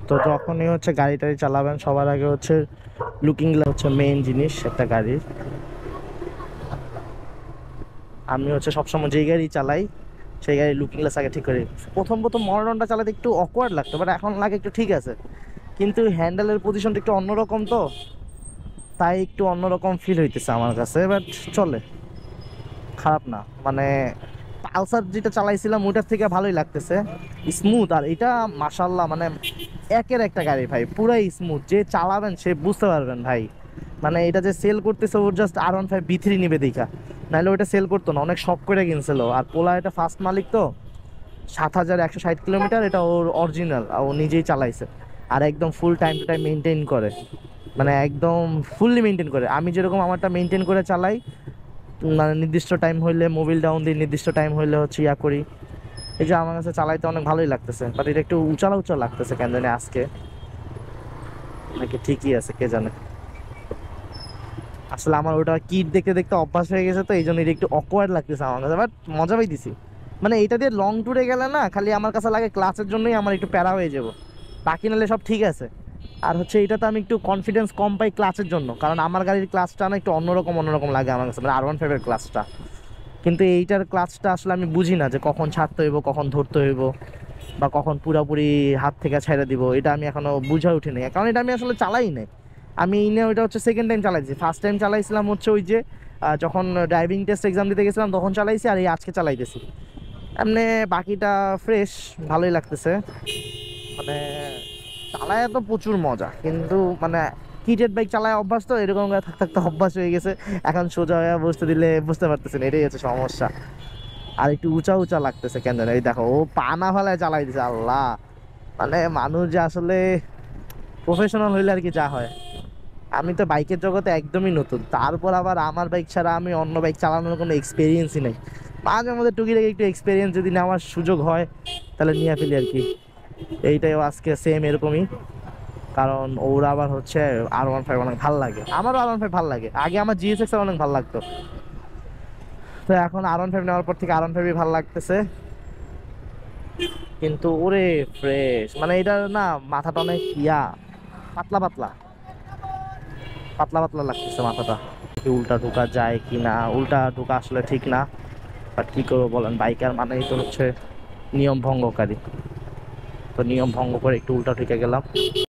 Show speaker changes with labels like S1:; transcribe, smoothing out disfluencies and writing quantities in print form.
S1: তো যখনই হচ্ছে গাড়ি টাড়ি চালাবেন সবার আগে হচ্ছে লুকিং গ্লাস হচ্ছে মেইন জিনিস একটা গাড়ির। আমি হচ্ছে সবসময় যেই গাড়ি চালাই সেই গাড়ি লুকিং গ্লাস আগে ঠিক করি। প্রথম প্রথম মনোটনটা চালাতে একটু অকওয়ার্ড লাগতো, বাট এখন লাগে একটু ঠিক আছে, কিন্তু হ্যান্ডেলের পজিশনটা একটু অন্যরকম, তো তাই একটু অন্যরকম ফিল হইতেছে আমার কাছে, বাট চলে, খারাপ না। মানে পালসার যেটা চালাইছিলাম ওটার থেকে ভালোই লাগতেছে, স্মুথ। আর এটা মাশাল্লাহ মানে একের একটা গাড়ি ভাই, পুরাই স্মুথ, যে চালাবেন সে বুঝতে পারবেন ভাই। মানে এটা যে সেল করতেছে ওর জাস্ট R15 B3 নিবে দেখা, নাহলে ওটা সেল করতো না, অনেক শখ করে কিনছিল। আর পোলা এটা ফার্স্ট মালিক তো, 7160 কিলোমিটার, এটা ওর অরিজিনাল, ও নিজেই চালাইছে। আর একদম full time to time maintain করে, মানে একদম ফুললি মেনটেন করে। আমি যেরকম আমারটা মেনটেন করে চালাই, মানে নির্দিষ্ট টাইম হইলে মোবিল ডাউন দিই, নির্দিষ্ট টাইম হইলে হচ্ছে ইয়া করি। এই যে আমার কাছে চালাইতে অনেক ভালোই লাগতেছে, বাট এটা একটু উঁচা উঁচা লাগতেছে কেন জানি আজকে, নাকি ঠিকই আছে কে জানে। আসলে আমার ওটা কিট দেখতে দেখতে অভ্যাস হয়ে গেছে, তো এই জন্য এটা একটু অকওয়ার্ড লাগতেছে আমার কাছে, বাট মজা পাইতেছি। মানে এটা দিয়ে লং ট্যুরে গেলে না খালি আমার কাছে লাগে ক্লাসের জন্যই আমার একটু প্যারা হয়ে যাব, বাকি নাহলে সব ঠিক আছে। আর হচ্ছে এটাতে আমি একটু কনফিডেন্স কম পাই ক্লাসের জন্য, কারণ আমার গাড়ির ক্লাসটা না একটু অন্যরকম অন্যরকম লাগে আমার কাছে, মানে R15 এর ক্লাসটা। কিন্তু এইটার ক্লাচটা আসলে আমি বুঝি না যে কখন ছাড়তে হইব, কখন ধরতে হইব, বা কখন পুরোপুরি হাত থেকে ছেড়ে দিব, এটা আমি এখনো বুঝা উঠিনি, কারণ এটা আমি আসলে চালাই নাই। আমি ইনে ওইটা হচ্ছে সেকেন্ড টাইম চালাইছি, ফার্স্ট টাইম চালাইছিলাম হচ্ছে ওই যে যখন ড্রাইভিং টেস্ট এক্সাম দিতে গেছিলাম তখন চালাইছি, আর এই আজকে চালাইতেছি। এমনি বাকিটা ফ্রেশ, ভালোই লাগতেছে। মানে চালায় তো প্রচুর মজা, কিন্তু মানে হিটেড বাইক চালায় অভ্যাস, তো এরকম করে থাকতে থাকতে অভ্যাস হয়ে গেছে। এখন সোজা হয়ে বসতে দিলে বুঝতে পারতেছেন, এটাই হচ্ছে সমস্যা। আর একটু উঁচা উঁচা লাগতেছে কেন জানি। এই দেখো ও পা না ফেলায় চালাই দিছে, আল্লাহ। মানে মানুষ যে আসলে প্রফেশনাল হইলে আর কি যা হয়। আমি তো বাইকের জগতে একদমই নতুন, তারপর আবার আমার বাইক ছাড়া আমি অন্য বাইক চালানোর কোনো এক্সপিরিয়েন্সই নেই। মাঝে মধ্যে টুকিটাকি একটু এক্সপিরিয়েন্স যদি নেওয়ার সুযোগ হয় তাহলে নিয়ে ফেলি আর কি। এইটাও আজকে সেম এরকমই, কারণ ওরা আবার হচ্ছে R15 অনেক ভাল লাগে, আমারও R15 ভাল লাগে। আগে আমার GSX অনেক ভাল লাগতো, তো এখন R15 নেওয়ার পর থেকে R15 ভাল লাগতেছে। কিন্তু ওরে ফ্রেশ, মানে এটা না মাথাটা অনেক ইয়া, পাতলা পাতলা পাতলা পাতলা লাগতেছে মাথাটা। কি উল্টা ঢোকা যায় কি না, উল্টা ঢোকা আসলে ঠিক না, বাট কি করবো বলেন, বাইকার মানেই তো হচ্ছে নিয়ম ভঙ্গকারী। তো নিয়ম ভঙ্গ করে একটু উল্টা ঢুকে গেলাম।